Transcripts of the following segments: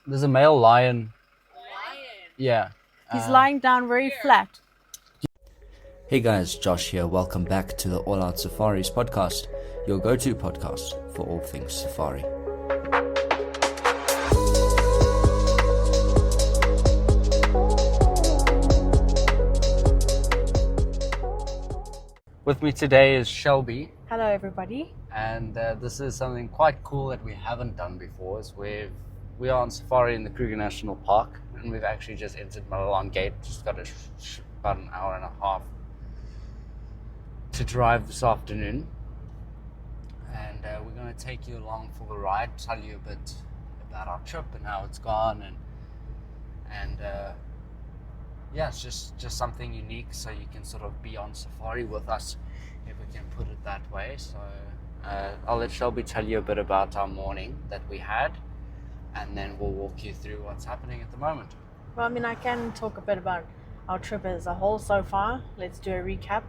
There's a male lion. Yeah. He's lying down very flat. Hey guys, Josh here. Welcome back to the All Out Safaris podcast, your go-to podcast for all things safari. With me today is Shelby, Hello, everybody. and this is something quite cool that we haven't done before. Is we are on safari in the Kruger National Park, and we've actually just entered Malalon Gate. Just got about an hour and a half to drive this afternoon, and we're going to take you along for the ride, tell you a bit about our trip and how it's gone, and yeah, it's just something unique, so you can sort of be on safari with us, if we can put it that way. So I'll let Shelby tell you a bit about our morning that we had, and then we'll walk you through what's happening at the moment. Well, I can talk a bit about our trip as a whole so far. Let's do a recap.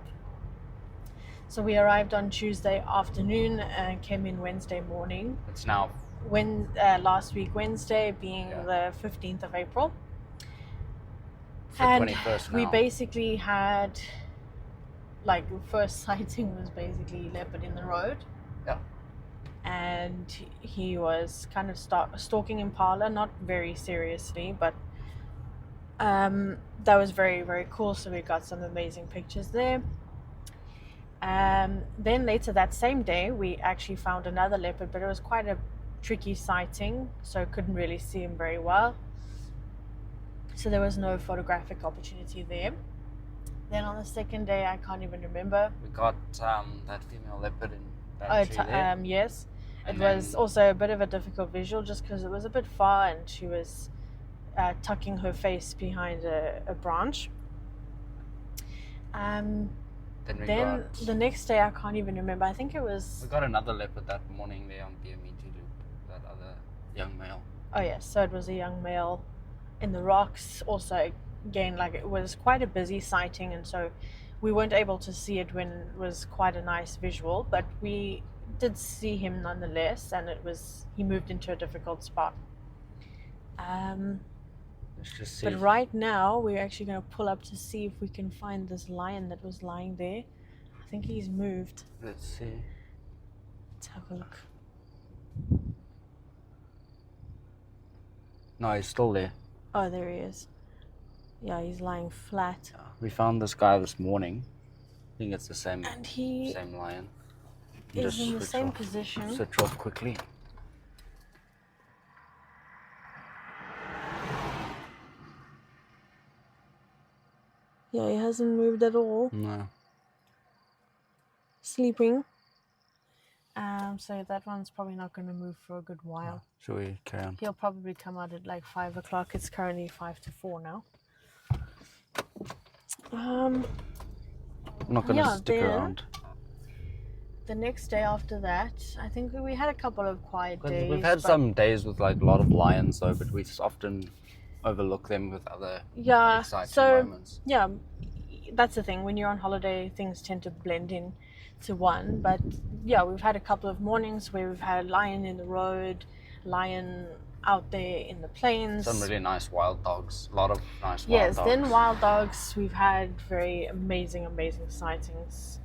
So we arrived on Tuesday afternoon and came in Wednesday morning. It's now Last week, Wednesday, being the 15th of April. the And 21st now. we basically had, the first sighting was basically leopard in the road. Yeah. And he was kind of stalking impala, not very seriously, but that was very, very cool. So we got some amazing pictures there. Then later that same day, we actually found another leopard, but it was quite a tricky sighting, so couldn't really see him very well. So there was no photographic opportunity there. Then on the second day, I can't even remember. We got that female leopard in that tree there. Yes. And It was then- also a bit of a difficult visual just because it was a bit far and she was tucking her face behind a branch. Then Then the next day, I can't even remember. I think it was... we got another leopard that morning there on BME2 Loop, that other young male. Oh, yes. So it was a young male in the rocks. Also, again, it was quite a busy sighting, and so we weren't able to see it when it was quite a nice visual, but we did see him nonetheless, and he moved into a difficult spot. Let's just see. But right now, we're actually going to pull up to see if we can find this lion that was lying there. I think he's moved. Let's see. Let's have a look. No, he's still there. Oh, there he is. Yeah, he's lying flat. We found this guy this morning. I think it's the same And he same lion. is in the switch same off- position. Switch off quickly. Yeah, he hasn't moved at all. No. Sleeping. So that one's probably not going to move for a good while. Shall we carry on? He'll probably come out at 5 o'clock. It's currently 5 to 4 now. I'm not going to yeah, stick then- around. The next day after that, I think we had a couple of quiet days. We've had but some days with a lot of lions though, but we just often overlook them with other yeah, exciting so moments. yeah, that's the thing. When you're on holiday, things tend to blend in to one. But yeah, we've had a couple of mornings where we've had lion in the road, lion out there in the plains. Some really nice wild dogs. A lot of nice wild Yes, dogs. then wild dogs. We've had very amazing sightings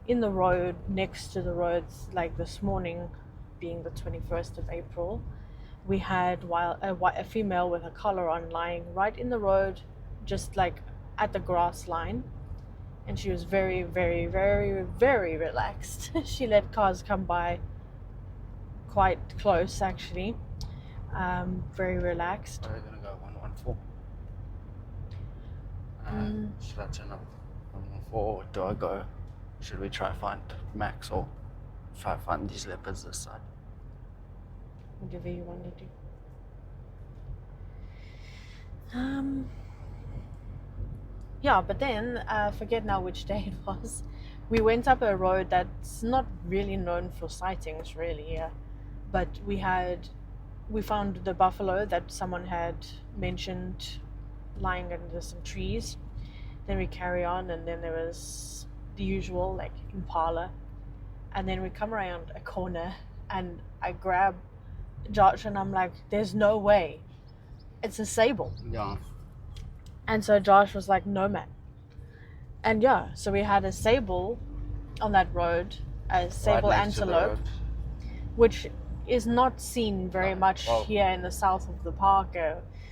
in the road, next to the roads. Like this morning, being the 21st of April, we had a female with a collar on lying right in the road, just at the grass line, and she was very, very, very, very relaxed. She let cars come by quite close, actually. Very relaxed. We're going to go 114. Should I turn up 114 or do I go? Should we try find Max or try find these leopards this side? Whatever you want to do. Yeah, but then forget now which day it was. We went up a road that's not really known for sightings, really. Yeah, but we found the buffalo that someone had mentioned lying under some trees. Then we carry on, and then there was the usual impala, and then we come around a corner, and I grab Josh, and I'm like, there's no way. It's a sable. Yeah. And so Josh was like, no, man. And yeah, so we had a sable on that road, a sable Right next to the antelope, road. which is not seen very No, much well- here in the south of the park.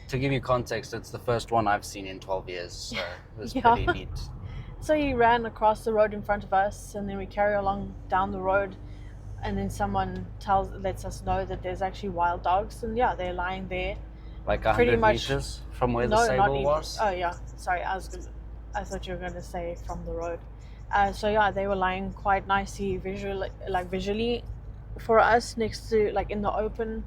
To give you context, it's the first one I've seen in 12 years, so it was Yeah. pretty neat. So he ran across the road in front of us, and then we carry along down the road, and then someone lets us know that there's actually wild dogs, and yeah, they're lying there. Like Pretty 100 much- meters from where the not sable even. was. Oh yeah, sorry, I thought you were going to say from the road. So yeah, they were lying quite nicely visually for us next to, like, in the open.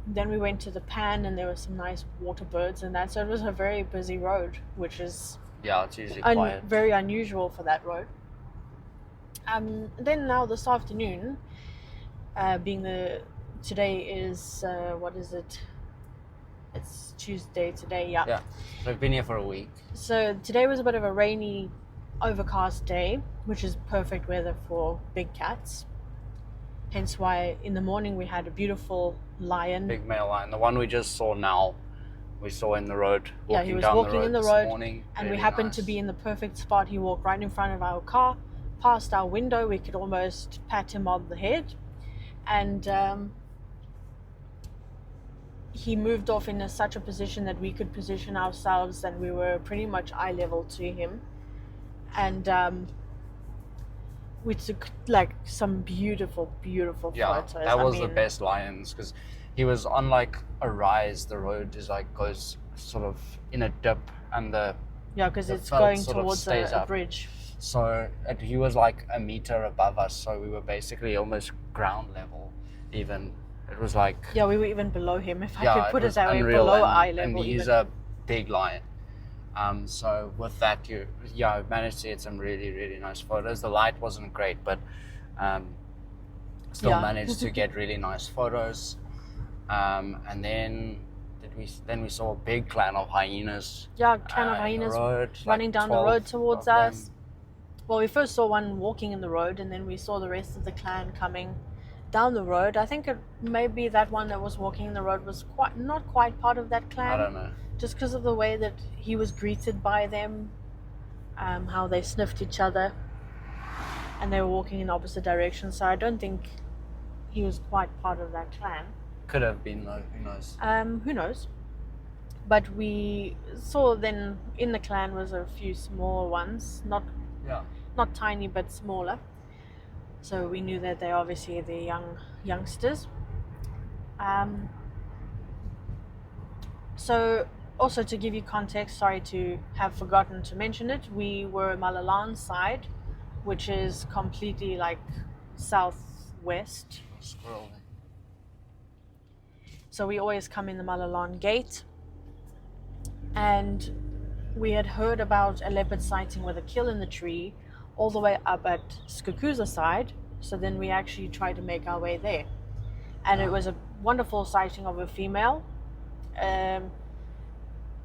Then we went to the pan, and there were some nice water birds and that. So it was a very busy road, which is Yeah, it's usually quiet. very unusual for that road. Then now this afternoon, today is what is it? It's Tuesday today, yeah. Yeah, we've been here for a week. So today was a bit of a rainy, overcast day, which is perfect weather for big cats. Hence why in the morning we had a beautiful lion. Big male lion. The one we just saw now, we saw in the road. Yeah, he was down walking in the this road, morning. and we Really happened to nice. be in the perfect spot. He walked right in front of our car, past our window. We could almost pat him on the head, and he moved off in such a position that we could position ourselves, and we were pretty much eye level to him. And we took like some beautiful Yeah, photos. that was the best lions because he was on like a rise. The road is like goes sort of in a dip, and because the it's felt going sort of towards stays a up. bridge. So he was like a meter above us, so we were basically almost ground level. Even it was like Yeah, we were even below him, if I yeah, could put it was that way, unreal, below and, eye and level. he's even. a big lion. So with that, I managed to get some really, really nice photos. The light wasn't great, but still Yeah. managed to get really nice photos. And then we saw a big clan of hyenas. Yeah, clan of in the hyenas road, running like down the 12 road towards of them. us. Well, we first saw one walking in the road, and then we saw the rest of the clan coming down the road. I think it maybe that one that was walking in the road was not quite part of that clan. I don't know. Just because of the way that he was greeted by them, how they sniffed each other, and they were walking in opposite directions. So I don't think he was quite part of that clan. Could have been though. Who knows? Who knows? But we saw then in the clan was a few small ones, not tiny but smaller. So we knew that they're obviously the youngsters. So also to give you context, sorry to have forgotten to mention it, we were Malalan side, which is completely like southwest. Squirrel. So we always come in the Malalan gate. And we had heard about a leopard sighting with a kill in the tree all the way up at Skukuza side. So then we actually tried to make our way there. And it was a wonderful sighting of a female.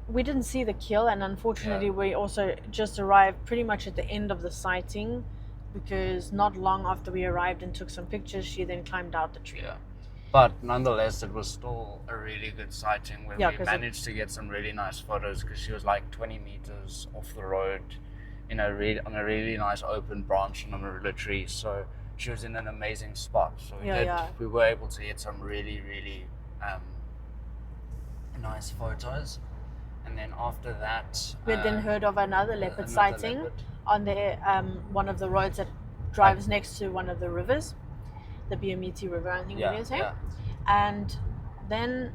We didn't see the kill, and unfortunately we also just arrived pretty much at the end of the sighting, because not long after we arrived and took some pictures, she then climbed out the tree. Yeah. But nonetheless, it was still a really good sighting where Yeah, we 'cause managed to get some really nice photos because she was like 20 meters off the road on a really nice open branch on a marulla tree. So she was in an amazing spot. So we were able to get some really, really nice photos. And then after that, We had then heard of another leopard another sighting leopard. on the one of the roads that drives next to one of the rivers, the Biamiti River, I think it is. Yeah. And then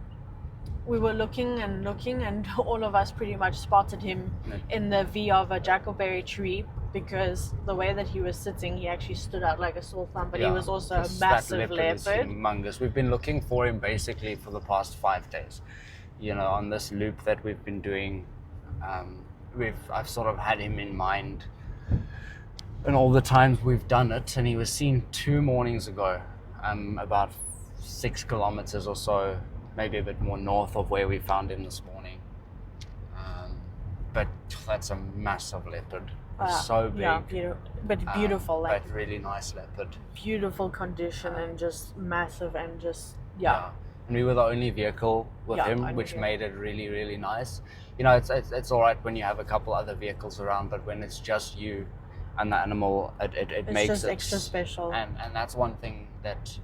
we were looking, and all of us pretty much spotted him in the V of a jackalberry tree, because the way that he was sitting, he actually stood out like a sore thumb, but he was also a massive Is leopard. humongous. We've been looking for him basically for the past 5 days. On this loop that we've been doing, I've sort of had him in mind, and all the times we've done it. And he was seen 2 mornings ago, about 6 kilometers or so, maybe a bit more north of where we found him this morning. But that's a massive leopard. so big. Yeah, but beautiful, like but really nice leopard. beautiful condition and just massive and just And we were the only vehicle with Yeah, him, only which vehicle. made it really, really nice. You know, it's all right when you have a couple other vehicles around, but when it's just you and the animal, it it's makes just it extra special. And that's one thing that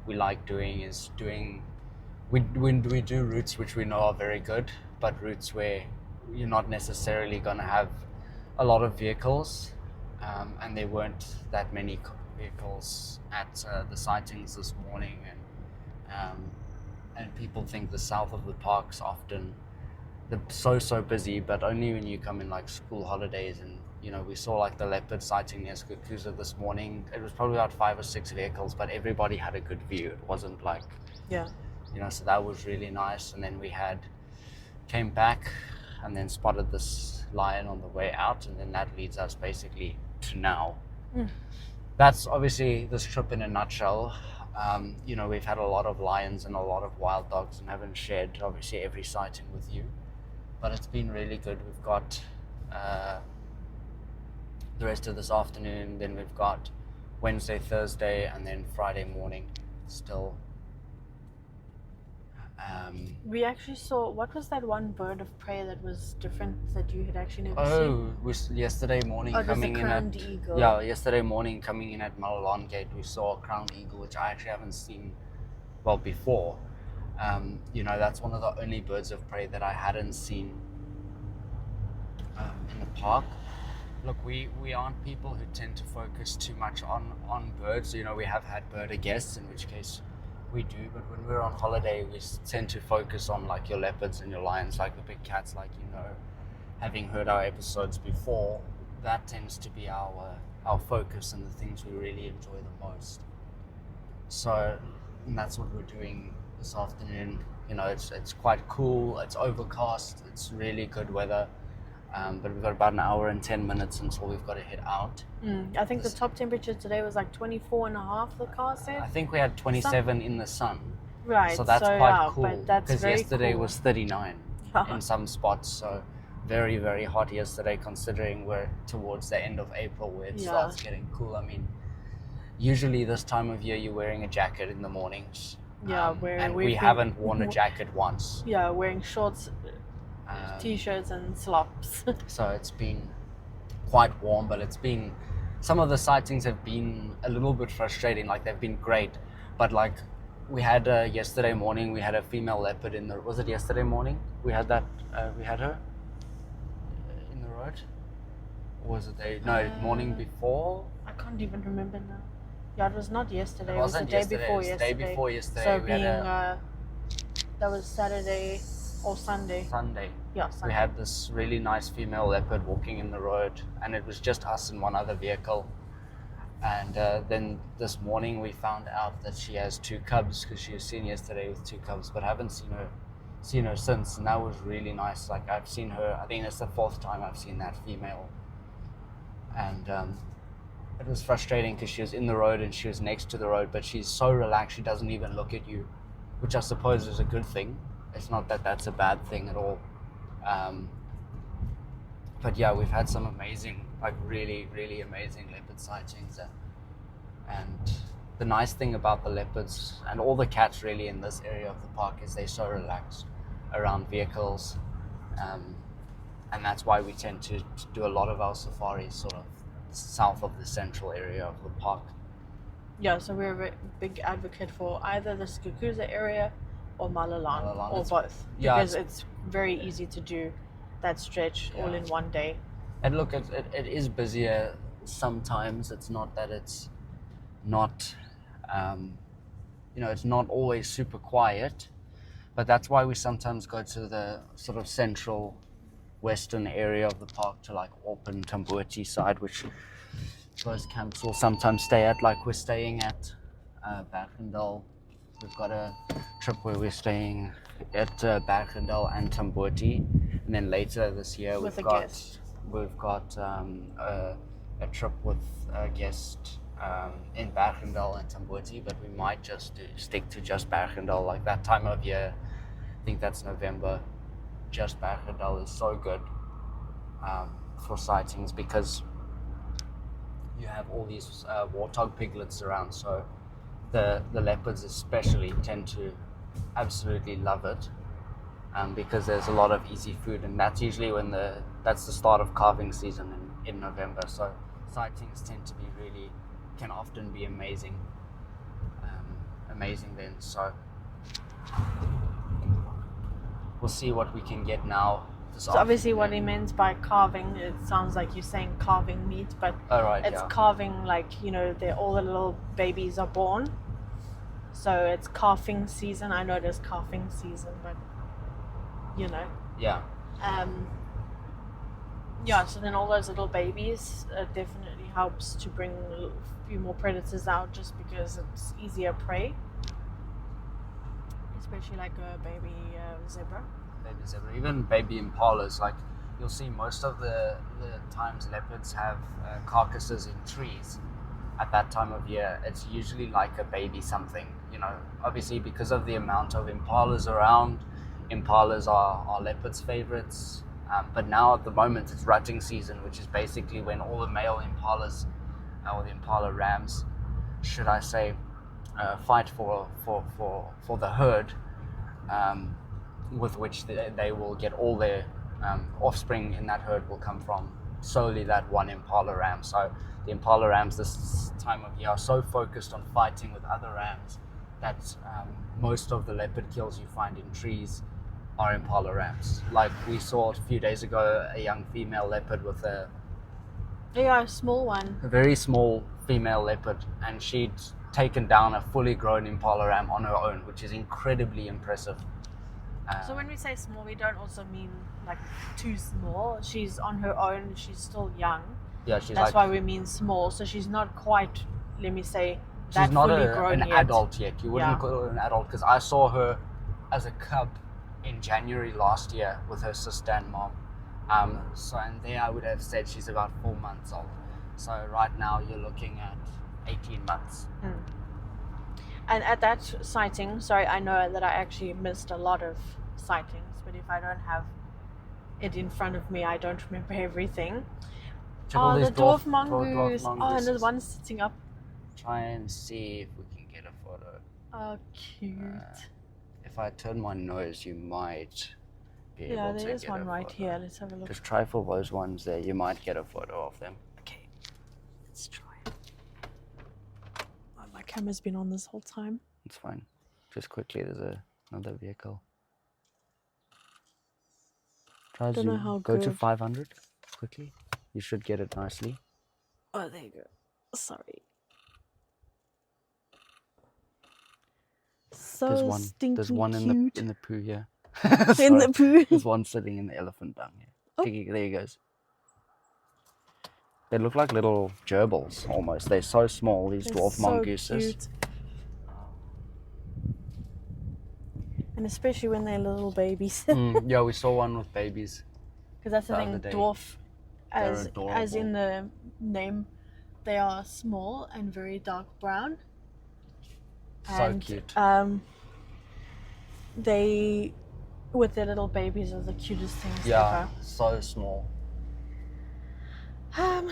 we like doing is we do routes which we know are very good, but routes where you're not necessarily going to have a lot of vehicles, and there weren't that many vehicles at the sightings this morning, and people think the south of the park's often so busy, but only when you come in like school holidays. And you know, we saw like the leopard sighting near Skukuza this morning. It was probably about 5 or 6 vehicles, but everybody had a good view. It wasn't like, Yeah. you know, so that was really nice. And then we came back and then spotted this lion on the way out, and then that leads us basically to now. That's obviously this trip in a nutshell. You know, we've had a lot of lions and a lot of wild dogs and haven't shared obviously every sighting with you, but it's been really good. We've got the rest of this afternoon, then we've got Wednesday, Thursday, and then Friday morning still. We actually saw, what was that one bird of prey that was different that you had actually never seen? Oh, was yesterday morning Oh, it was coming the in at crowned eagle. yeah, yesterday morning coming in at Malalan Gate, we saw a crowned eagle, which I actually haven't seen well before. You know, that's one of the only birds of prey that I hadn't seen in the park. Look, we aren't people who tend to focus too much on birds. You know, we have had birder guests, in which case we do, but when we're on holiday, we tend to focus on like your leopards and your lions, like the big cats, like, you know, having heard our episodes before, that tends to be our focus and the things we really enjoy the most. So, and that's what we're doing this afternoon. You know, it's quite cool, it's overcast, it's really good weather, but we've got about an hour and 10 minutes until we've got to head out. I think the top temperature today was like 24.5, the car said. I think we had 27 in the sun. Right. So that's quite yeah, cool, but that's because very yesterday cool. was 39 in some spots, so very, very hot yesterday, considering we're towards the end of April where it starts getting cool. I mean, usually this time of year you're wearing a jacket in the mornings. Yeah, and we haven't worn a jacket once. Yeah, wearing shorts, t-shirts and slops. So it's been quite warm, but it's been, some of the sightings have been a little bit frustrating. Like, they've been great, but like we had yesterday morning, we had a female leopard in the, was it yesterday morning? We had that, we had her in the road? Or was it morning before? I can't even remember now. Yeah, it was not yesterday. It wasn't the day yesterday, before it was yesterday. the day before yesterday. So We being had that was Saturday or Sunday. Sunday. Yeah, Sunday. We had this really nice female leopard walking in the road, and it was just us and one other vehicle. And then this morning we found out that she has 2 cubs, because she was seen yesterday with 2 cubs, but I haven't seen her since, and that was really nice. Like, I've seen her, I think it's the 4th time I've seen that female, and it was frustrating because she was in the road and she was next to the road, but she's so relaxed, she doesn't even look at you, which I suppose is a good thing. It's not that that's a bad thing at all. But yeah, we've had some amazing, like really, really amazing leopard sightings. And the nice thing about the leopards and all the cats really in this area of the park is they're so relaxed around vehicles. And that's why we tend to do a lot of our safaris sort of south of the central area of the park. Yeah, so we're a big advocate for either the Skukuza area or Malalan, or both. Yeah, because it's very easy to do that stretch all in one day. And look, it is busier sometimes. It's not that it's not, it's not always super quiet, but that's why we sometimes go to the sort of central western area of the park, to like Auckland, Tambuati side, which those camps will sometimes stay at. Like, we're staying at Bergendal. We've got a trip where we're staying at Bergendal and Tambuati, and then later this year we've got a trip with a guest in Bergendal and Tambuati, but we might just stick to just Bergendal. Like, that time of year, I think that's November, just Bergendal is so good for sightings, because you have all these warthog piglets around. So the leopards especially tend to absolutely love it, because there's a lot of easy food, and that's usually when that's the start of calving season in November. So sightings can often be amazing then. So we'll see what we can get now. So obviously what he meant by carving, it sounds like you're saying carving meat, but it's carving like, all the little babies are born. So it's calving season. I know there's calving season, but Yeah. So then all those little babies definitely helps to bring a few more predators out, just because it's easier prey. Especially like a baby zebra. Baby zebra, even baby impalas. Like you'll see most of the times leopards have carcasses in trees at that time of year. It's usually like a baby something, obviously because of the amount of impalas around. Impalas are leopards' favorites, but now at the moment it's rutting season, which is basically when all the male impalas, or the impala rams, should I say, fight for the herd, with which they will get all their offspring in that herd will come from solely that one impala ram. So the impala rams this time of year are so focused on fighting with other rams that most of the leopard kills you find in trees are impala rams. Like we saw a few days ago, a young female leopard with a small one. A very small female leopard, and she'd taken down a fully grown impala ram on her own, which is incredibly impressive. So when we say small, we don't also mean like too small. She's on her own. She's still young. Yeah, that's why we mean small. So she's not quite, let me say, that she's not fully grown an yet. adult yet. You wouldn't call her an adult, because I saw her as a cub in January last year with her sister and mom. And there I would have said she's about 4 months old. So right now you're looking at 18 months. And at that sighting, sorry, I know that I actually missed a lot of sightings, but if I don't have it in front of me, I don't remember everything. The dwarf mongoose. Oh, and there's one sitting up. Try and see if we can get a photo. Oh, cute. If I turn my nose, you might be able to get a photo. Yeah, there is one right here. Let's have a look. Just try for those ones there. You might get a photo of them. Okay, let's try. Oh, my camera's been on this whole time. It's fine. Just quickly, there's another vehicle. Try don't know how go good. to 500 quickly. You should get it nicely. Oh, there you go. Sorry. So stinking There's one cute. in the poo here. In the poo. There's one sitting in the elephant down here. Oh. There he goes. They look like little gerbils almost. They're so small, these dwarf mongooses. Cute. And especially when they're little babies. Yeah, we saw one with babies. Because that's the thing, dwarf, as in the name, they are small and very dark brown. So cute. They, with their little babies, are the cutest things ever. Yeah, so small.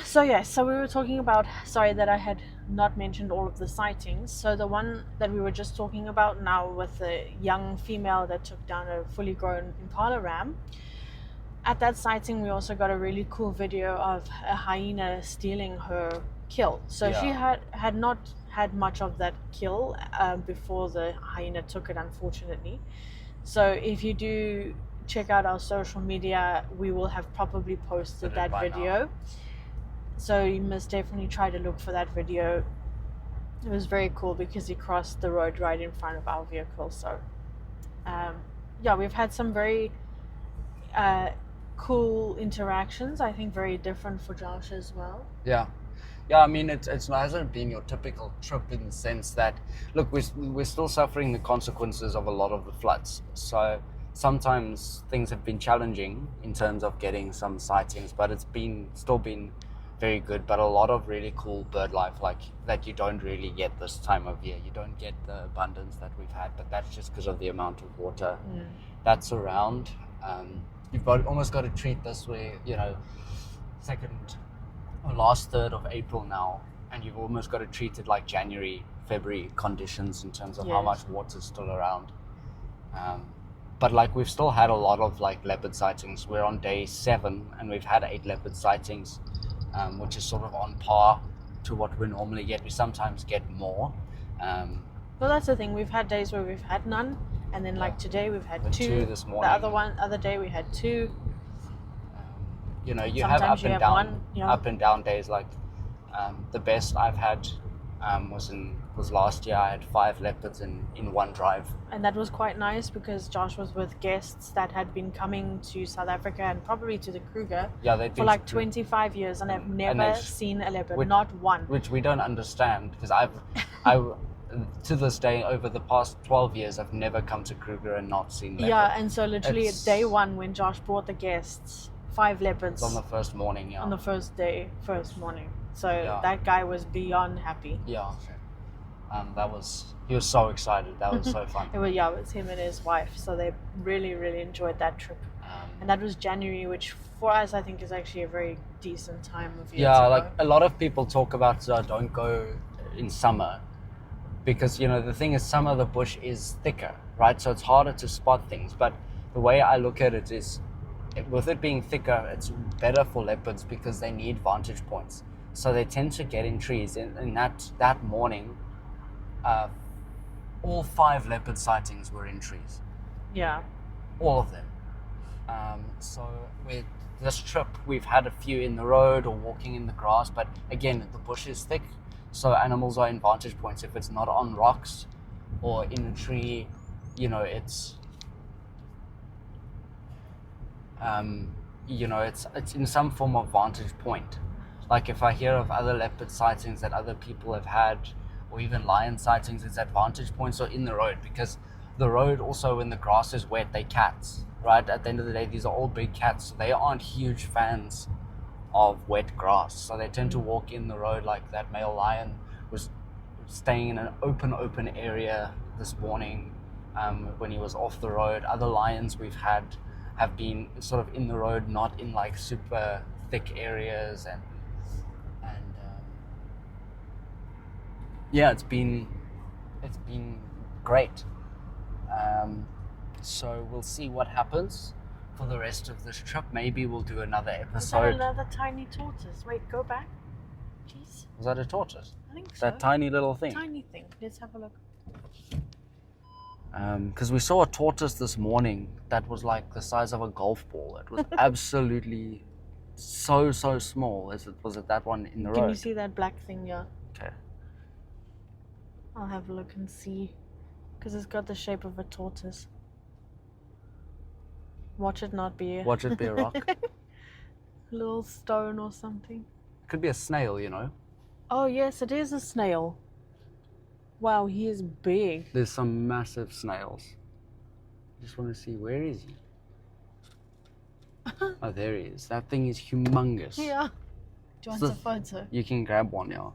So we were talking about, sorry that I had not mentioned all of the sightings. So the one that we were just talking about now with the young female that took down a fully grown impala ram, at that sighting we also got a really cool video of a hyena stealing her kill. So she had not had much of that kill before the hyena took it, unfortunately. So if you do check out our social media, we will have probably posted that video. Now. So you must definitely try to look for that video. It was very cool because he crossed the road right in front of our vehicle. So we've had some very cool interactions. I think very different for Josh as well. Yeah, I mean, it hasn't been your typical trip in the sense that, look, we're still suffering the consequences of a lot of the floods. So sometimes things have been challenging in terms of getting some sightings, but it's still been very good. But a lot of really cool bird life, like that you don't really get this time of year. You don't get the abundance that we've had, but that's just because of the amount of water that's around. You've almost got to treat this way, second last third of April now, and you've almost got to treat it like January, February conditions in terms of how Yes. much water's still around. But like we've still had a lot of like leopard sightings. We're on day 7 and we've had 8 leopard sightings, which is sort of on par to what we normally get. We sometimes get more. Well, that's the thing. We've had days where we've had none, and then like today we've had With 2. 2 this morning. The other day we had 2. You know, you Sometimes have up you and have down, one, yeah. up and down days. Like the best I've had was last year. I had 5 leopards in one drive. And that was quite nice because Josh was with guests that had been coming to South Africa and probably to the Kruger Yeah, they'd for been like to- 25 years, and I've never they've- seen a leopard, which- not one. which we don't understand because I to this day over the past 12 years I've never come to Kruger and not seen leopard. Yeah, and so literally It's- at day 1 when Josh brought the guests, 5 leopards It's on the first morning. Yeah. on the first morning. So Yeah. that guy was beyond happy. Yeah. He was so excited. That was so fun. It was him and his wife, so they really, really enjoyed that trip. And that was January, which for us I think is actually a very decent time of year. Yeah, to like go. a lot of people talk about don't go in summer because the thing is summer the bush is thicker, right? So it's harder to spot things. But the way I look at it is, with it being thicker, it's better for leopards because they need vantage points. So they tend to get in trees. In that morning, all 5 leopard sightings were in trees. Yeah. All of them. So with this trip, we've had a few in the road or walking in the grass, but again, the bush is thick, so animals are in vantage points. If it's not on rocks or in a tree, it's it's in some form of vantage point. Like if I hear of other leopard sightings that other people have had, or even lion sightings, it's at vantage points or in the road, because the road also, when the grass is wet, they're cats, right? At the end of the day, these are all big cats, so they aren't huge fans of wet grass, so they tend to walk in the road. Like that male lion was staying in an open area this morning when he was off the road. Other lions we've had have been sort of in the road, not in like super thick areas, and yeah, it's been great. So we'll see what happens for the rest of this trip. Maybe we'll do another Is that episode. another tiny tortoise? Wait, go back. Jeez. Was that a tortoise? I think so. That tiny little thing. Tiny thing. Let's have a look. Because we saw a tortoise this morning that was like the size of a golf ball. It was absolutely so small. Was it that one in the road? Can you see that black thing? Yeah. Okay. I'll have a look and see. Because it's got the shape of a tortoise. Watch it not be Watch it be a rock. a little stone or something. Could be a snail, Oh yes, it is a snail. Wow, he is big. There's some massive snails. Just want to see, where is he? Oh, there he is. That thing is humongous. Yeah. Do you want So- a photo? You can grab one, yeah.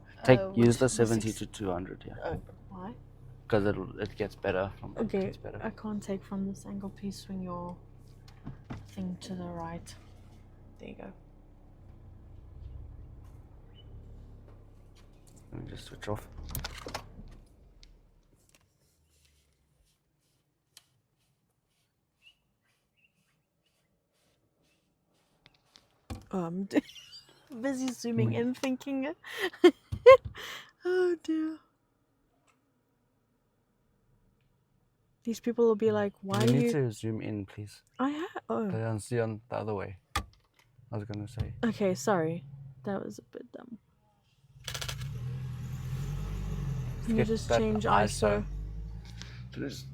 Use the 70 to 200, yeah. Oh, why? Because it gets better. It Okay, gets better. I can't take from this angle. Please swing your thing to the right. There you go. Let me just switch off. Oh, I'm busy zooming in, thinking. Oh dear. These people will be like, "Why You are need you?" to zoom in, please. I have. Oh, I don't see on the other way. I was going to say. okay. Sorry, that was a bit dumb. Can you Get just that change ISO. ISO? Just,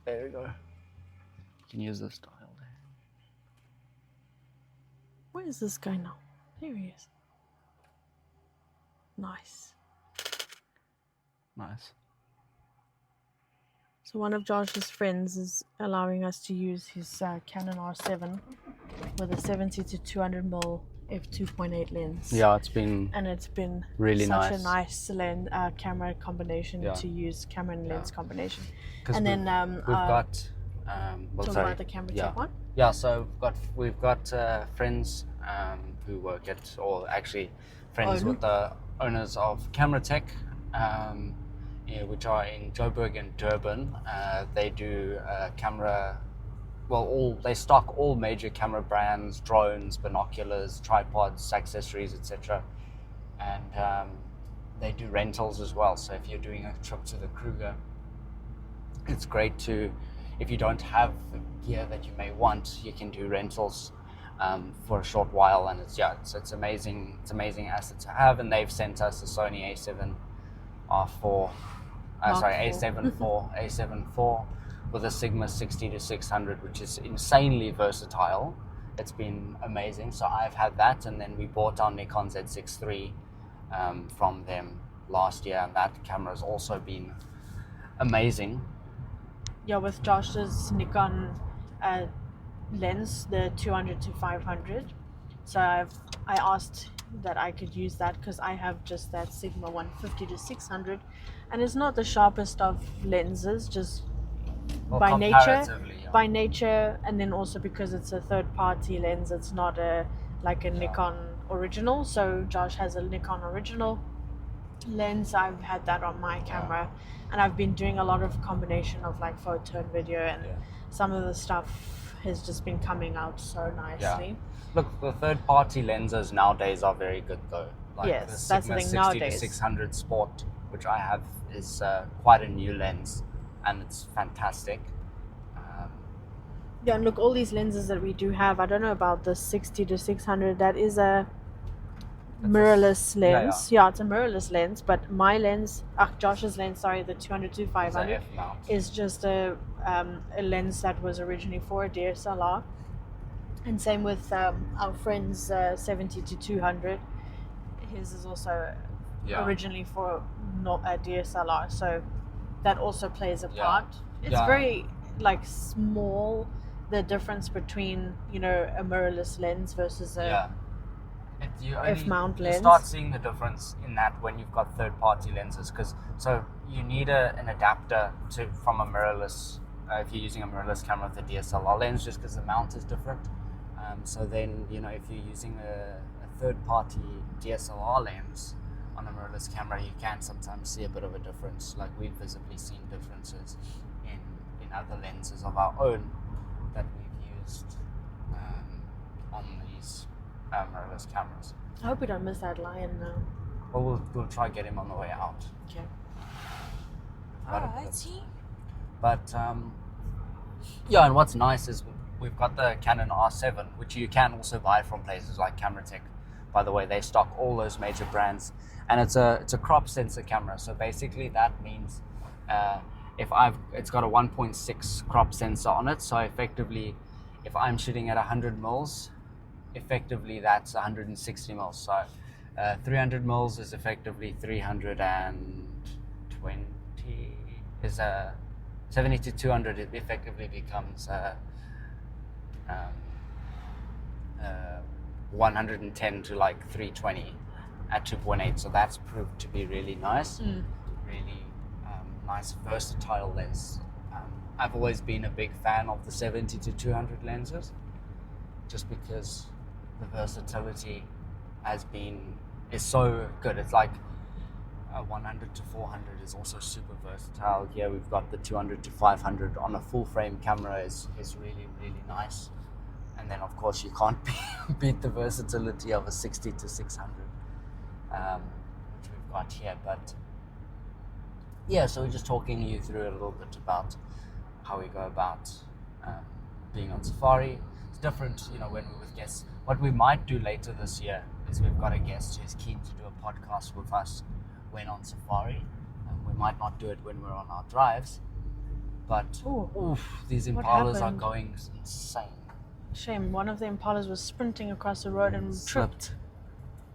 there we go. You can use this dial there. Where is this guy now? There he is. Nice. Nice. So one of Josh's friends is allowing us to use his Canon R7 with a 70 to 200mm f2.8 lens. Yeah, it's been And it's been really such nice. a nice camera combination Yeah. to use, camera and lens combination. 'Cause And then we've got. talk sorry. about the camera Yeah. tech one. Yeah, so we've got friends who work at, or actually friends Own. with the owners of Camera Tech, which are in Joburg and Durban. They do camera. Well, they stock all major camera brands, drones, binoculars, tripods, accessories, etc. And they do rentals as well. So if you're doing a trip to the Kruger, it's great to, if you don't have the gear that you may want, you can do rentals for a short while, and it's amazing. It's amazing asset to have. And they've sent us a Sony A7R4, A7 IV with a Sigma 60 to 600, which is insanely versatile. It's been amazing. So I've had that, and then we bought our Nikon Z6 III from them last year, and that camera has also been amazing. Yeah, with Josh's Nikon lens, the 200 to 500. So I asked that I could use that because I have just that Sigma 150 to 600, and it's not the sharpest of lenses, just by nature. Yeah. By nature, and then also because it's a third-party lens, it's not a Nikon original. So Josh has a Nikon original lens. I've had that on my camera, and I've been doing a lot of combination of like photo and video, and some of the stuff has just been coming out so nicely. Yeah. Look, the third-party lenses nowadays are very good though. Like Yes, the that's the Sigma thing 60 nowadays. to 600 Sport, which I have, is quite a new lens, and it's fantastic. Yeah, and look, all these lenses that we do have, I don't know about the 60 to 600, that is a mirrorless lens. Yeah, it's a mirrorless lens, but my lens, Josh's lens, sorry, the 200 to 500 is just a lens that was originally for a DSLR. And same with our friend's 70 to 200. His is also originally for not a DSLR, so that also plays a part. It's very like small, the difference between a mirrorless lens versus a F-mount lens. You start seeing the difference in that when you've got third-party lenses, because so you need an adapter from a mirrorless. If you're using a mirrorless camera with a DSLR lens, just because the mount is different. So then if you're using a third-party DSLR lens on a mirrorless camera, you can sometimes see a bit of a difference. Like we've visibly seen differences in other lenses of our own that we've used on these mirrorless cameras. I hope we don't miss that lion now. Well, we'll try to get him on the way out. Okay. Alrighty. But and what's nice is we've got the Canon R7, which you can also buy from places like Camera Tech. By the way, they stock all those major brands, and it's a crop sensor camera. So basically, that means it's got a 1.6 crop sensor on it. So effectively, if I'm shooting at 100 mils, effectively that's 160 mils. So 300 mils is effectively 320. Is 70 to 200. It effectively becomes 110 to like 320 at 2.8. So that's proved to be really nice. Really nice, versatile lens. I've always been a big fan of the 70 to 200 lenses, just because the versatility is so good. It's like 100 to 400 is also super versatile. Here we've got the 200 to 500 on a full frame camera is really, really nice. And then of course you can't beat the versatility of a 60 to 600, which we've got here. But yeah, so we're just talking you through a little bit about how we go about being on safari. It's different, when we're with guests. What we might do later this year is we've got a guest who's keen to do a podcast with us when on safari. We might not do it when we're on our drives, but these Impalas are going insane. Shame, one of the Impalas was sprinting across the road and tripped.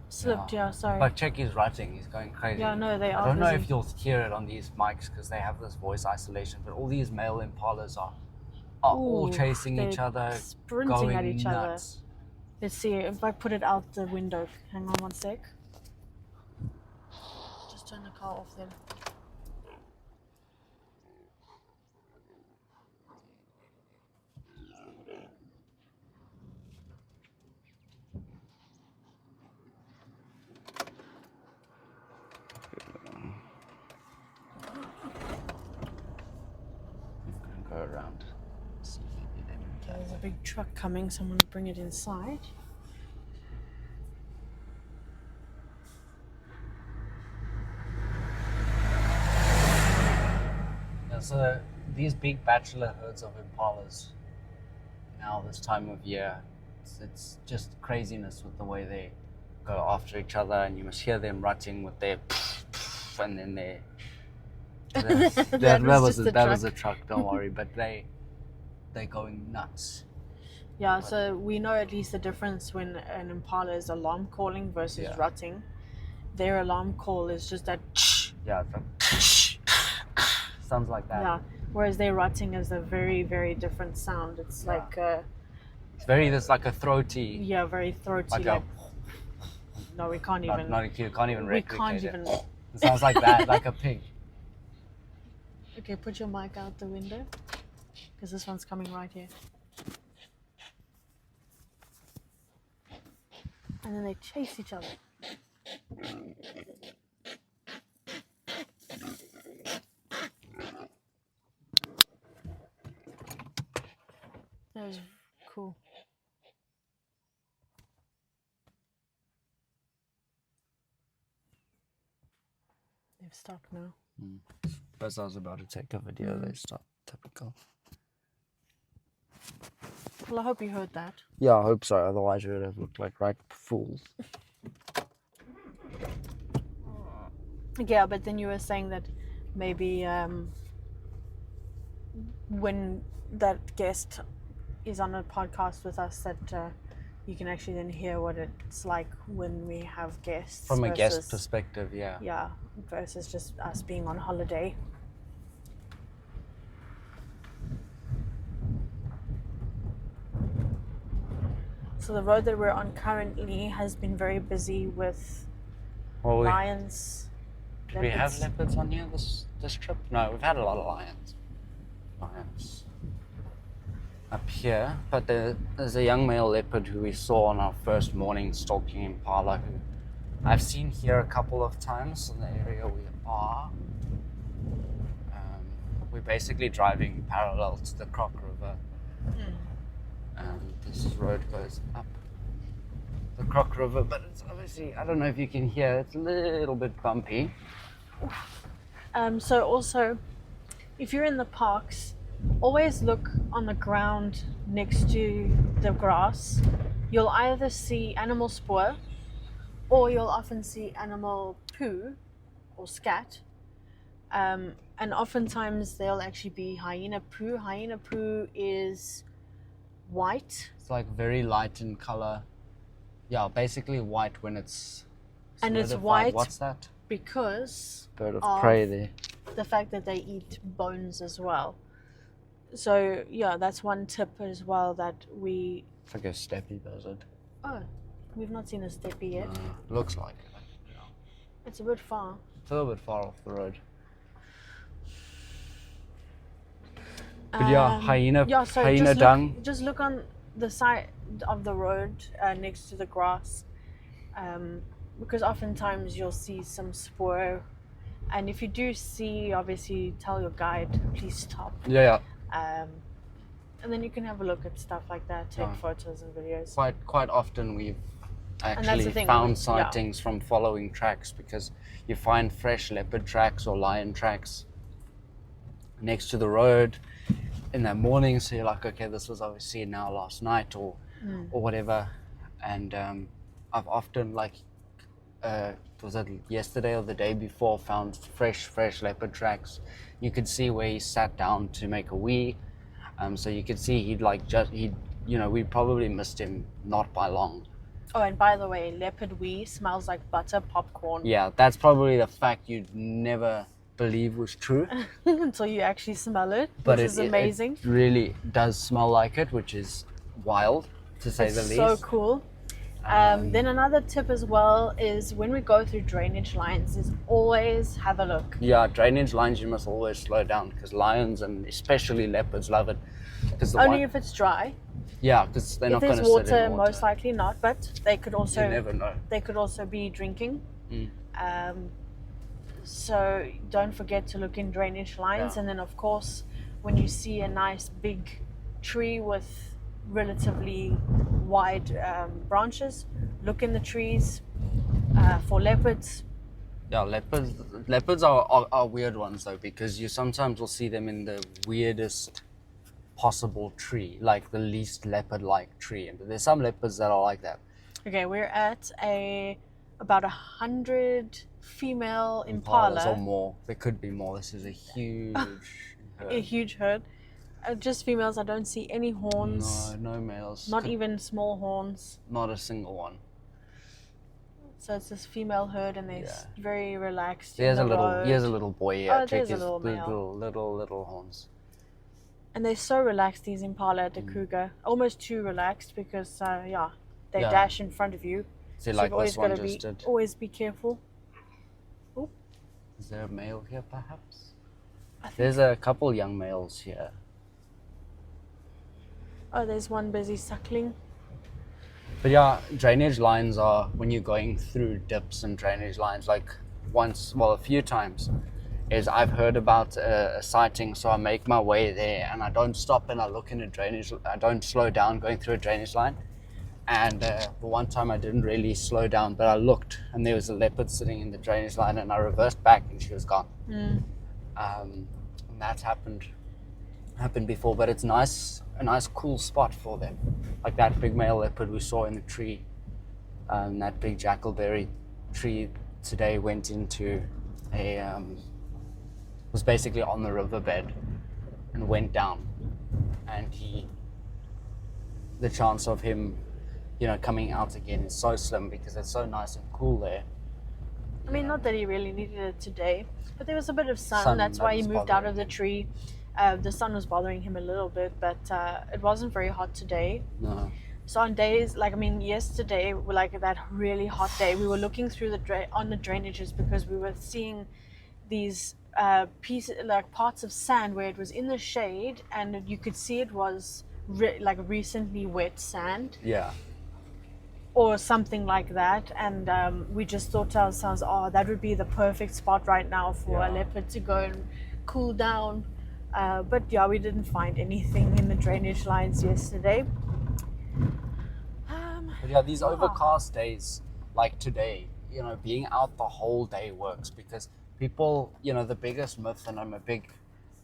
Slipped, sorry. But check his rutting, he's going crazy. Yeah, no, they are. I don't know if you'll hear it on these mics because they have this voice isolation, but all these male Impalas are all chasing each other, sprinting going at each nuts. other. Let's see if I put it out the window. Hang on one sec. Just turn the car off then. There's a big truck coming. Someone bring it inside. Yeah, so these big bachelor herds of impalas now this time of year, it's just craziness with the way they go after each other, and you must hear them rutting with their and then their that was a truck, don't worry, but they're going nuts. Yeah, so we know at least the difference when an impala is alarm calling versus rutting. Their alarm call is just that. Yeah, sounds like that. Yeah, whereas their rutting is a very, very different sound. It's like it's like a throaty. Yeah, very throaty. Like no, we can't even. You can't even replicate we can't even. It sounds like that, like a pig. Okay, put your mic out the window, because this one's coming right here. And then they chase each other. That was cool. They've stopped now. As I was about to take a video, they stopped. Typical. Well, I hope you heard that. Yeah, I hope so. Otherwise, we would have looked like right fools. Yeah, but then you were saying that maybe when that guest is on a podcast with us, that you can actually then hear what it's like when we have guests. From a guest perspective, yeah. Yeah, versus just us being on holiday. So the road that we're on currently has been very busy with lions. Do we have leopards on here this trip? No, we've had a lot of lions. Lions up here, but there's a young male leopard who we saw on our first morning stalking impala, who I've seen here a couple of times in the area we are. We're basically driving parallel to the Kruger River. This road goes up the Kruger River, but it's obviously, I don't know if you can hear, it's a little bit bumpy. So also, if you're in the parks, always look on the ground next to the grass. You'll either see animal spoor, or you'll often see animal poo or scat. And oftentimes they'll actually be hyena poo. Hyena poo is white. It's like very light in color. Yeah, basically white when it's solidified. And it's white. What's that? Because bird of prey there. The fact that they eat bones as well. So yeah, that's one tip as well that we. It's like a steppy does it. Oh, we've not seen a steppy yet. Looks like it. Yeah. It's a bit far. It's a little bit far off the road. But yeah, hyena dung. Just look on the side of the road next to the grass, because oftentimes you'll see some spoor, and if you do see, obviously tell your guide, please stop. Yeah. And then you can have a look at stuff like that, take photos and videos. Quite often we've actually found sightings from following tracks, because you find fresh leopard tracks or lion tracks next to the road in the morning, so you're like, okay, this was obviously now last night or whatever. And I've often, like, was it yesterday or the day before, found fresh leopard tracks. You could see where he sat down to make a wee, so you could see we probably missed him not by long. Oh, and by the way, leopard wee smells like butter popcorn. Yeah, that's probably the fact you'd never believe was true until you actually smell it, which is amazing. It really does smell like it, which is wild, to say the least. So cool. Then another tip as well is when we go through drainage lines is always have a look. Yeah, drainage lines you must always slow down, because lions and especially leopards love it. Only if it's dry. Yeah, because they're not going to sit in water. If there's water, most likely not, but they could also. You never know. They could also be drinking. So don't forget to look in drainage lines, and then of course when you see a nice big tree with relatively wide branches, look in the trees for leopards. Yeah, leopards are weird ones though, because you sometimes will see them in the weirdest possible tree, like the least leopard-like tree. And there's some leopards that are like that. Okay, we're at about 100 female Impalas impala. or more. There could be more. This is a huge herd. A huge herd. Just females. I don't see any horns. No males. Not even small horns. Not a single one. So it's this female herd, and they're very relaxed. Here's in the road. Here's a little boy here. Oh, Check there's a his little male. little horns. And they're so relaxed, these impala at the Kruger. Almost too relaxed because, they dash in front of you. See, So like you've always this one got to just did. always be careful. Oop. Is there a male here, perhaps? I think, There's a couple young males here. oh, there's one busy suckling. But yeah, drainage lines are, when you're going through dips and drainage lines, like a few times, is I've heard about a sighting, so I make my way there and I don't stop and I look in a drainage, I don't slow down going through a drainage line. And the one time I didn't really slow down, but I looked and there was a leopard sitting in the drainage line, and I reversed back and she was gone. And that's happened before, but it's a nice cool spot for them. Like that big male leopard we saw in the tree, that big jackalberry tree today went into was basically on the riverbed and went down, and the chance of him coming out again is so slim because it's so nice and cool there. I mean, not that he really needed it today, but there was a bit of sun. That's why he moved out of the tree. The sun was bothering him a little bit, but it wasn't very hot today. No. So on days, yesterday, like that really hot day, we were looking through on the drainages because we were seeing these pieces, like parts of sand where it was in the shade, and you could see it was recently wet sand. Yeah. Or something like that, and we just thought to ourselves, oh, that would be the perfect spot right now for a leopard to go and cool down. But yeah, we didn't find anything in the drainage lines yesterday. But yeah, these overcast days like today, being out the whole day works, because people, the biggest myth, and I'm a big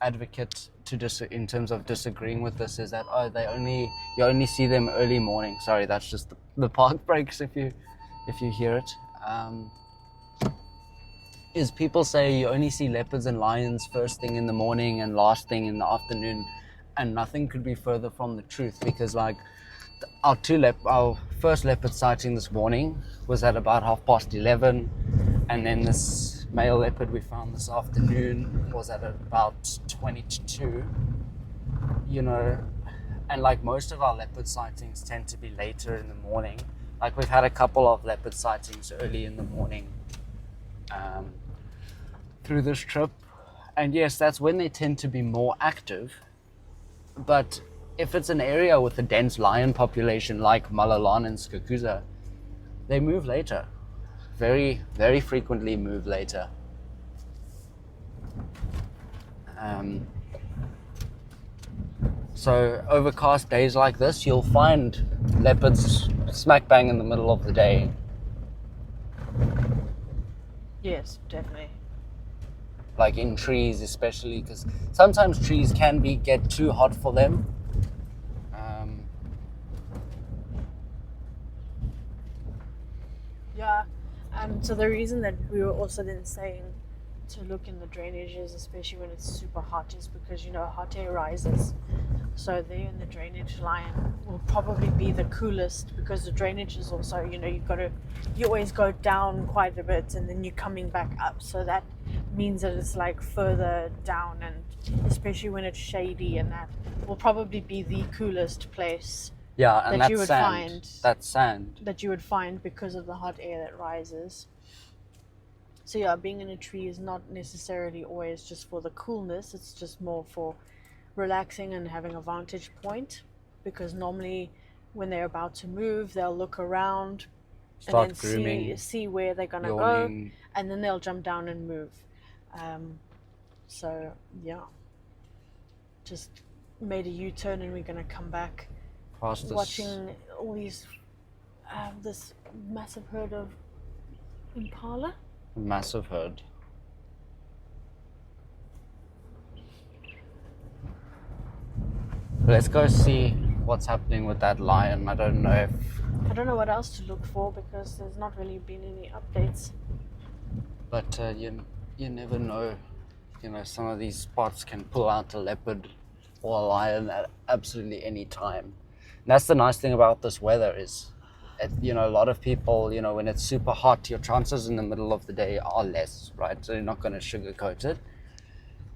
advocate in terms of disagreeing with this, is that you only see them early morning. Sorry, that's just the park breaks if you hear it. Is people say you only see leopards and lions first thing in the morning and last thing in the afternoon, and nothing could be further from the truth, because like our first leopard sighting this morning was at about 11:30, and then this male leopard we found this afternoon was at about 20 to 2, and like most of our leopard sightings tend to be later in the morning. Like we've had a couple of leopard sightings early in the morning through this trip, and yes, that's when they tend to be more active. But if it's an area with a dense lion population like Malalan and Skakuza, they move later. Very, very frequently move later. So overcast days like this, you'll find leopards smack bang in the middle of the day. Yes, definitely. Like in trees especially, because sometimes trees can get too hot for them. Yeah. So the reason that we were also then saying to look in the drainages, especially when it's super hot, is because hot air rises. So there in the drainage line will probably be the coolest, because the drainage is also, you always go down quite a bit and then you're coming back up. So that means that it's like further down, and especially when it's shady, and that will probably be the coolest place. Yeah, and that you would find. That's sand. That you would find because of the hot air that rises. So yeah, being in a tree is not necessarily always just for the coolness. It's just more for relaxing and having a vantage point, because normally when they're about to move, they'll look around Start and then grooming, see where they're gonna yawning. go, and then they'll jump down and move. So yeah, just made a U-turn and we're gonna come back Past this watching all these, this massive herd of impala. massive herd. Let's go see what's happening with that lion. I don't know I don't know what else to look for because there's not really been any updates. but you never know. You know, some of these spots can pull out a leopard or a lion at absolutely any time. And that's the nice thing about this weather is, you know, a lot of people, you know, when it's super hot, your chances in the middle of the day are less, right? So you're not going to sugarcoat it.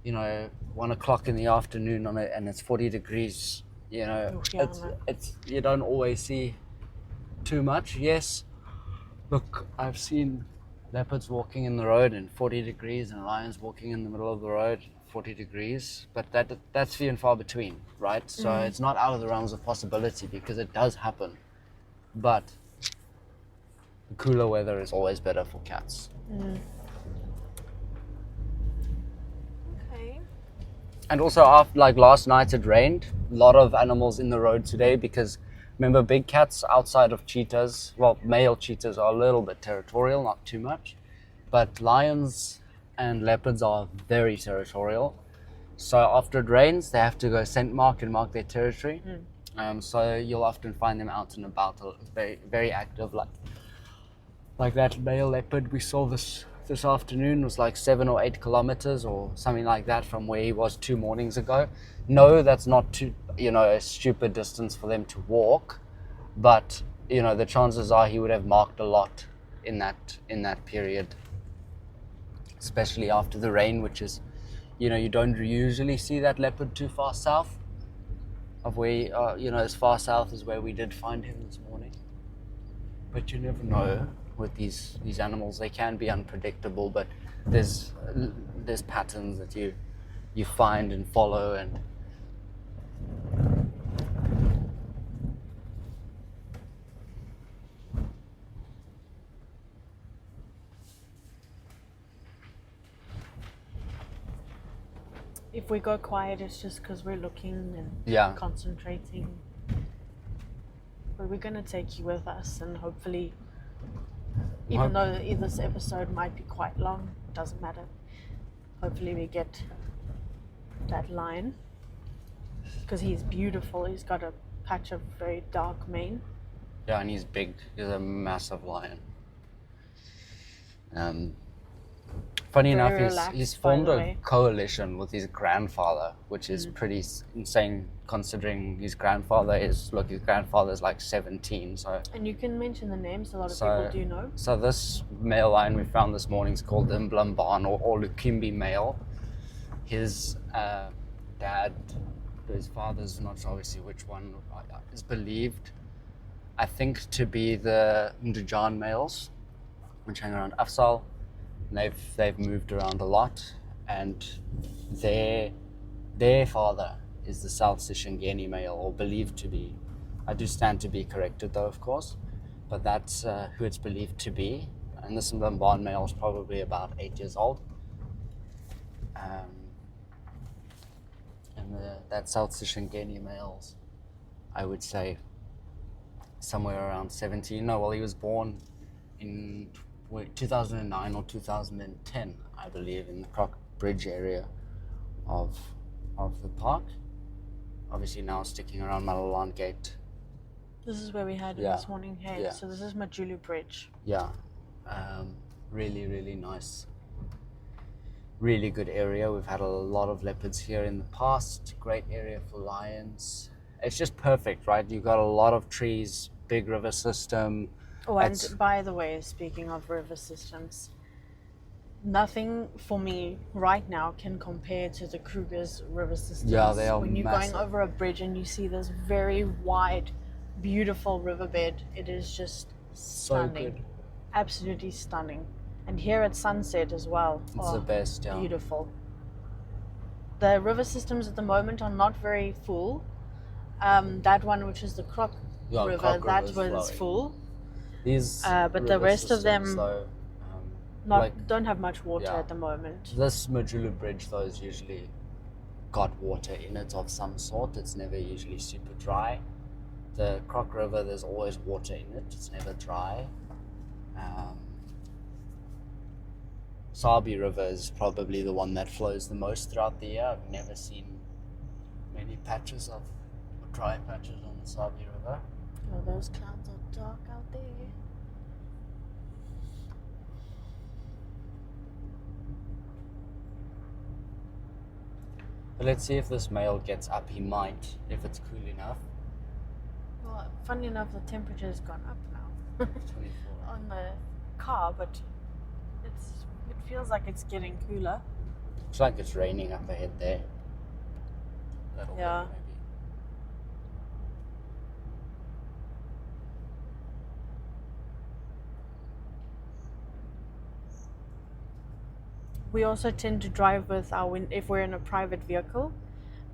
You know, 1 o'clock in the afternoon on it, and it's 40 degrees. You know, it's you don't always see too much. Yes, look, I've seen leopards walking in the road in 40 degrees and lions walking in the middle of the road 40 degrees, but that's few and far between, right? So it's not out of the realms of possibility because it does happen, but the cooler weather is always better for cats. Okay. And also, after, like last night it rained, a lot of animals in the road today because remember, big cats outside of cheetahs, well, male cheetahs are a little bit territorial, not too much, but lions and leopards are very territorial. So after it rains, they have to go scent mark and mark their territory. So you'll often find them out and about, very, very active, like that male leopard we saw this afternoon was like 7 or 8 kilometers or something like that from where he was 2 mornings ago. No, that's not too, you know, a stupid distance for them to walk, but you know the chances are he would have marked a lot in that period, especially after the rain, which is, you know, you don't usually see that leopard too far south of where, you know, as far south as where we did find him this morning. But you never know with these animals. They can be unpredictable, but there's patterns that you find and follow. And If we go quiet, it's just because we're looking and concentrating. But we're going to take you with us, and hopefully, even though this episode might be quite long, it doesn't matter. Hopefully we get that lion, because he's beautiful. He's got a patch of very dark mane. Yeah, and he's big. He's a massive lion. Funny Very enough, relaxed, he's by formed the a way. coalition with his grandfather, which is pretty insane considering his grandfather's like 17. So, And you can mention the names. A lot of people do know. So this male lion we found this morning is called the Mblamban or Lukimbi male. His dad, his father's not sure obviously which one, is believed, I think, to be the Ndujan males, which hang around Afsal. They've moved around a lot, and their father is the South Sishangeni male, or believed to be. I do stand to be corrected though, of course, but that's who it's believed to be. And this Mblamban male is probably about 8 years old. And that South Sishangeni males, I would say, somewhere around 17. No, well, he was born in 2009 or 2010, I believe, in the Croc Bridge area of the park. Obviously now sticking around Malalan Gate. This is where we had it this morning. Hey, so this is Majulu Bridge. Yeah, really, really nice. Really good area. We've had a lot of leopards here in the past. Great area for lions. It's just perfect, right? You've got a lot of trees, big river system. Oh, and by the way, speaking of river systems, nothing for me right now can compare to the Kruger's river systems. Yeah, they are when you're massive. going over a bridge and you see this very wide, beautiful riverbed, it is just stunning. Good. Absolutely stunning. And here at sunset as well. It's the best, yeah. Beautiful. The river systems at the moment are not very full. That one, which is the Croc River, Croc that River's was flowing. full. These but the river rest of them systems, though, don't have much water at the moment. This Majulu Bridge, though, is usually got water in it of some sort. It's never usually super dry. the Croc River, there's always water in it. It's never dry. Sabi River is probably the one that flows the most throughout the year. I've never seen many patches of dry patches on the Sabi River. Oh, those clouds are dark out there. But let's see if this male gets up. He might, if it's cool enough. Well, funny enough, the temperature's gone up now 24. on the car, but it feels like it's getting cooler. Looks like it's raining up ahead there. Little bit, Yeah. maybe. We also tend to drive with our if we're in a private vehicle,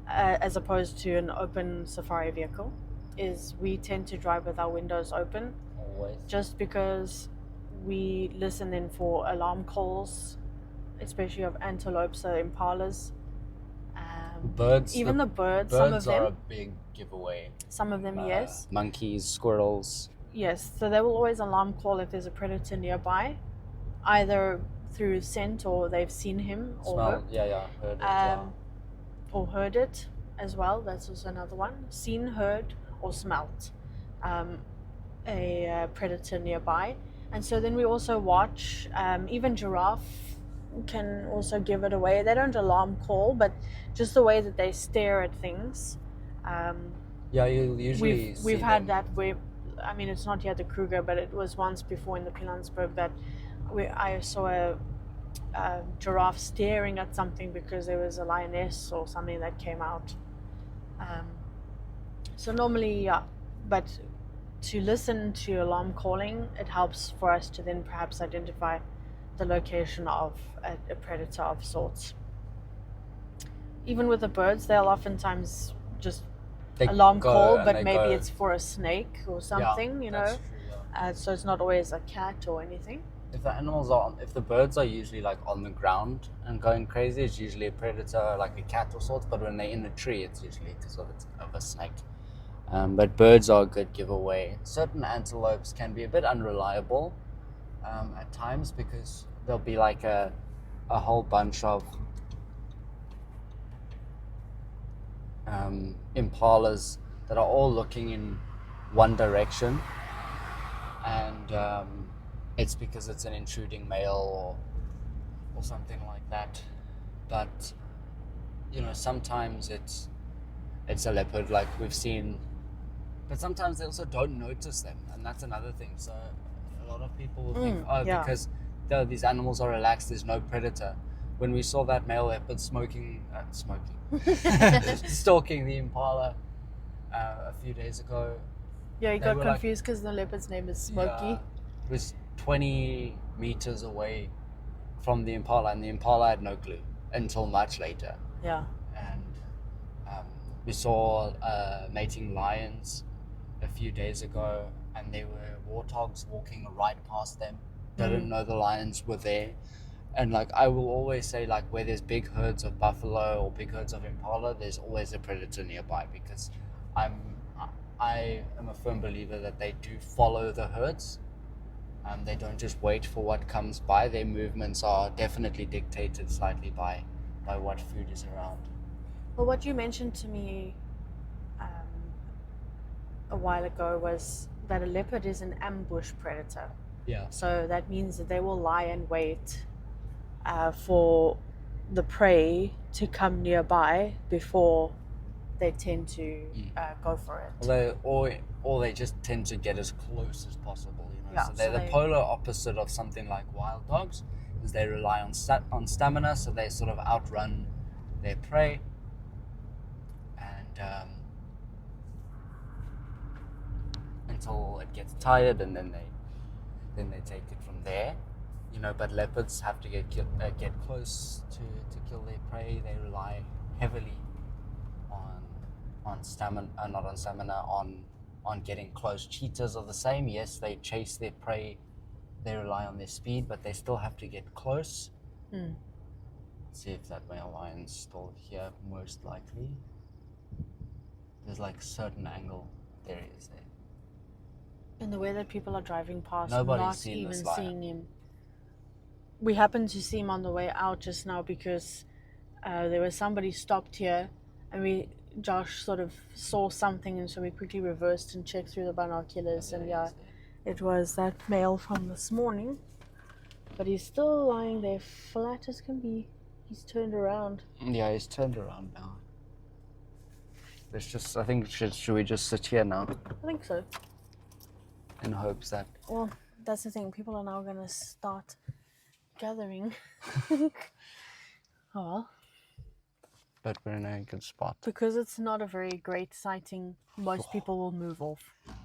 as opposed to an open safari vehicle, is we tend to drive with our windows open, Always. just because we listen in for alarm calls, especially of antelopes, so impalas. Birds. Even the birds, Birds some of are a them, big giveaway. yes. Monkeys, squirrels. Yes, so they will always alarm call if there's a predator nearby, either through scent or they've seen him or Smell. Yeah. Heard it. Yeah. or heard it as well. That's also another one. Seen, heard, or smelt a predator nearby. And so then we also watch, even giraffe can also give it away. They don't alarm call, but just the way that they stare at things. Yeah, you usually We've see had them. that where, I mean, it's not here at the Kruger, but it was once before in the Pilanesberg that I saw a giraffe staring at something because there was a lioness or something that came out. So normally, yeah, but to listen to alarm calling, it helps for us to then perhaps identify the location of a predator of sorts. Even with the birds, they'll oftentimes just They alarm go call, and but they maybe go. it's for a snake or something, you know. That's true, yeah. So it's not always a cat or anything. If the birds are usually like on the ground and going crazy, it's usually a predator, like a cat or sorts. But when they're in a tree, it's usually because of a snake. But birds are a good giveaway. Certain antelopes can be a bit unreliable at times because there'll be like a whole bunch of impalas that are all looking in one direction, and it's because it's an intruding male or something like that. But you know, sometimes it's a leopard, like we've seen. But sometimes they also don't notice them, and that's another thing. So a lot of people will think, yeah. because these animals are relaxed, there's no predator. When we saw that male leopard stalking the impala a few days ago. Yeah, you They got were like- confused because the leopard's name is Smokey. Yeah, it was 20 meters away from the impala, and the impala had no clue until much later. Yeah. And we saw mating lions a few days ago, and there were warthogs walking right past them. Didn't know the lions were there. And like I will always say, like where there's big herds of buffalo or big herds of impala, there's always a predator nearby, because I am a firm believer that they do follow the herds. They don't just wait for what comes by. Their movements are definitely dictated slightly by what food is around. Well, what you mentioned to me a while ago was that a leopard is an ambush predator. Yeah. So that means that they will lie in wait for the prey to come nearby before they tend to go for it. Or they just tend to get as close as possible. You know? Yeah, So they're so the polar opposite of something like wild dogs, is they rely on stamina, so they sort of outrun their prey. And until it gets tired, and then they take it from there, you know. But leopards have to get close to kill their prey. They rely heavily on stamina, not on stamina, on getting close. Cheetahs are the same. Yes, they chase their prey. They rely on their speed, but they still have to get close. Let's see if that male lion's still here. Most likely. There's like a certain angle. There he is there. the way that people are driving past, Nobody's not seen even this lion. seeing him. We happened to see him on the way out just now because there was somebody stopped here, and Josh sort of saw something, and so we quickly reversed and checked through the binoculars, and yeah, it was that male from this morning. But he's still lying there flat as can be. He's turned around. Yeah, he's turned around now. I think, should we just sit here now I think so. in hopes that... Well, that's the thing. People are now going to start gathering. Oh well. But we're in a good spot. Because it's not a very great sighting, most people will move off. That's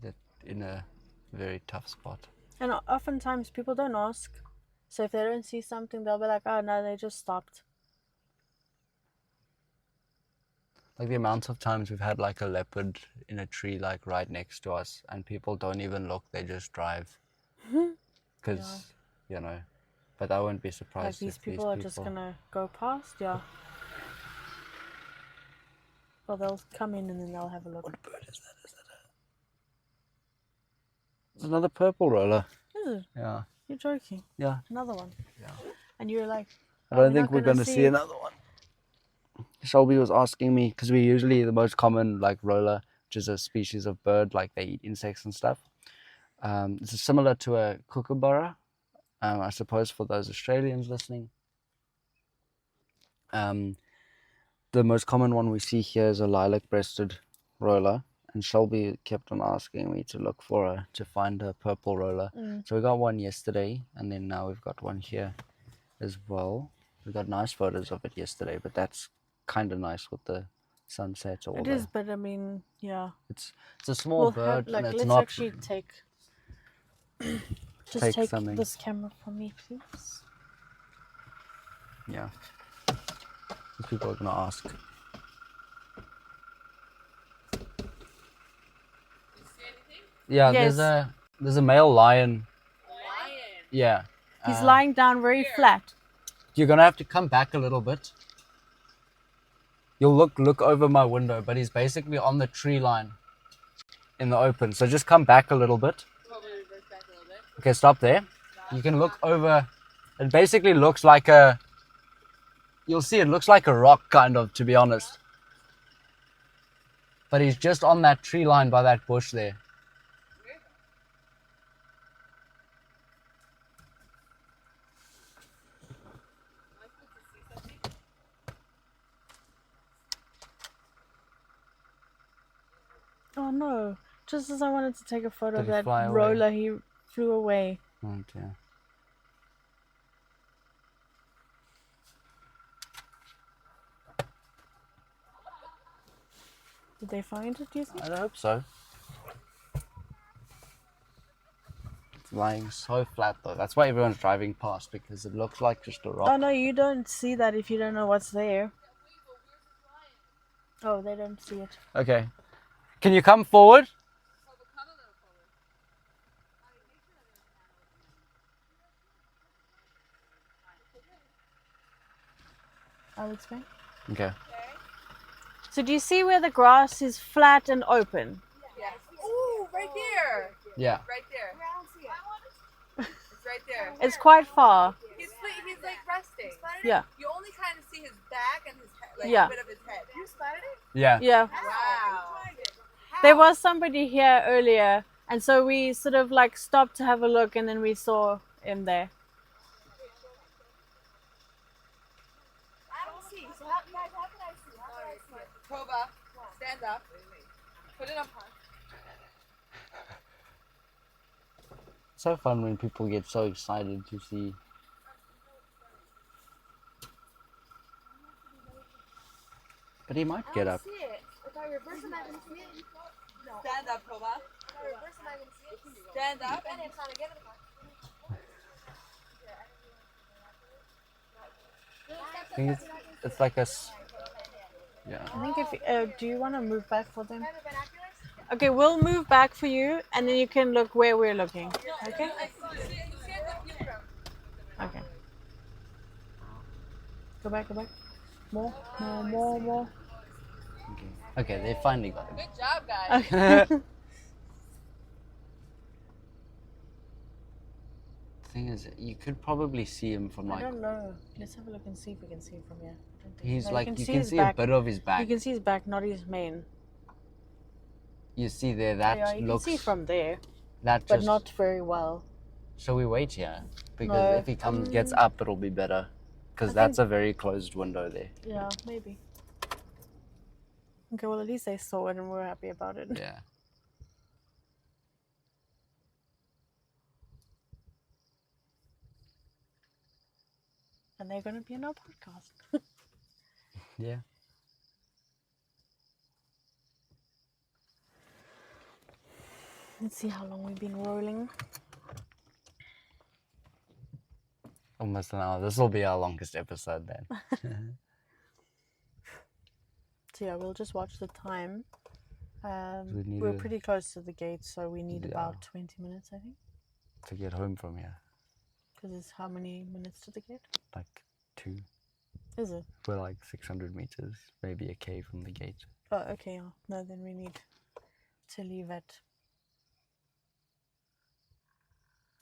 fine. In a very tough spot. And oftentimes people don't ask. So if they don't see something, they'll be like, oh no, they just stopped. Like the amount of times we've had like a leopard in a tree like right next to us and people don't even look, they just drive. Because, you know, but I wouldn't be surprised Like these if people are just going to go past, yeah. Well, they'll come in and then they'll have a look. What bird is that? It's another purple roller. Is it? Yeah. You're joking. Yeah. Another one. Yeah. And you're like, I don't think we're going to see another one. Shelby was asking me, because we usually the most common like roller, which is a species of bird, like they eat insects and stuff. It's similar to a kookaburra, I suppose, for those Australians listening. The most common one we see here is a lilac-breasted roller, and Shelby kept on asking me to find a purple roller. So we got one yesterday, and then now we've got one here as well. We got nice photos of it yesterday, but that's kind of nice with the sunset. it is, but I mean, yeah. It's a small bird, and it's let's not. actually take. Just Take take something. this camera from me, please. Yeah. These people are gonna ask. Yeah, Yes. there's a male lion. Yeah. He's lying down very flat. You're gonna have to come back a little bit. You'll look over my window, but he's basically on the tree line in the open. So just come back a little bit. Okay, stop there. You can look over. It basically looks like you'll see it looks like a rock, kind of, to be honest. But he's just on that tree line by that bush there. Oh no. Just as I wanted to take a photo of Did he that fly away? roller, he flew away. Oh dear. Did they find it, do you think? I hope so. It's lying so flat though. That's why everyone's driving past, because it looks like just a rock. Oh no, you don't see that if you don't know what's there. Oh, they don't see it. Okay. Can you come forward? I'll explain. Okay. So do you see where the grass is flat and open? Yes. Ooh, right there. Yeah. Right there. I don't see it. It's right there. It's quite far. He's like resting. Yeah. You only kind of see his back and his head, like Yeah. a bit of his head. You spotted it? Yeah. Yeah. Wow. There was somebody here earlier, and so we sort of like stopped to have a look, and then we saw him there. I don't see. So how can I see? How can I see it? Toba, stand up. Put it up high. So fun when people get so excited to see. But he might get up. See it. If I reverse it, I can see it. No. Stand up, Toba. If I reverse it, I can see it. Stand up. And it's trying to get it. I think it's like yeah. I think if do you want to move back for them? Okay, we'll move back for you, and then you can look where we're looking. Okay. Okay. Go back. More. Okay, they finally got him. Good job, guys. Okay. Thing is, you could probably see him from I like. don't know. Let's have a look and see if we can see him from here. I don't think- He's no, like, you can his see a back. bit of his back. You can see his back, not his mane. You see there, that Yeah, you looks. can see from there, that but just. not very well. Shall we wait here? Because No, if he gets up, it'll be better. Because I that's think- a very closed window there. Yeah, maybe. Okay, well at least they saw it and we're happy about it. Yeah. And they're going to be in our podcast. Yeah. Let's see how long we've been rolling. Almost an hour. This will be our longest episode then. So yeah, we'll just watch the time. We We're need pretty close to the gate, so we need Yeah. about 20 minutes, I think. to get home from here. Because it's how many minutes to the gate? Like 2. Is it? We're like 600 meters, maybe a K from the gate. Oh, okay. Yeah. No, then we need to leave at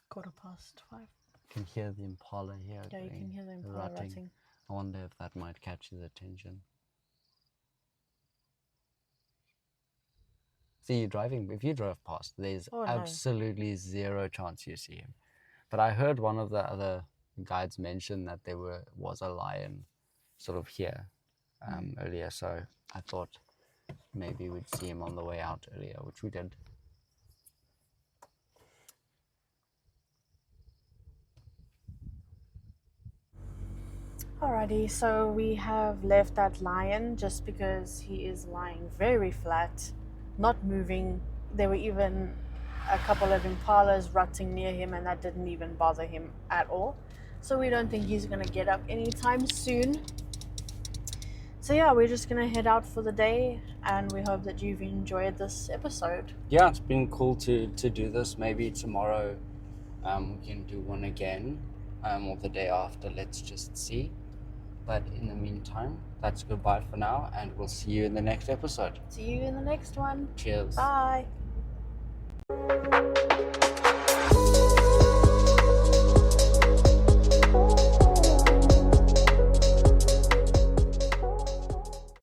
5:15. You can hear the impala here. Yeah, you can hear the impala rutting. I wonder if that might catch his attention. See, you're driving. If you drove past, there's Oh, no. absolutely zero chance you see him. But I heard one of the other guides mention that there was a lion sort of here earlier. So I thought maybe we'd see him on the way out earlier, which we did. Alrighty, so we have left that lion just because he is lying very flat, not moving. There were even a couple of impalas rutting near him, and that didn't even bother him at all. So we don't think he's gonna get up anytime soon. So yeah, we're just gonna head out for the day, and we hope that you've enjoyed this episode. Yeah, it's been cool to do this. Maybe tomorrow we can do one again, or the day after. Let's just see. But in the meantime, that's goodbye for now, and we'll see you in the next episode. See you in the next one. Cheers. Bye.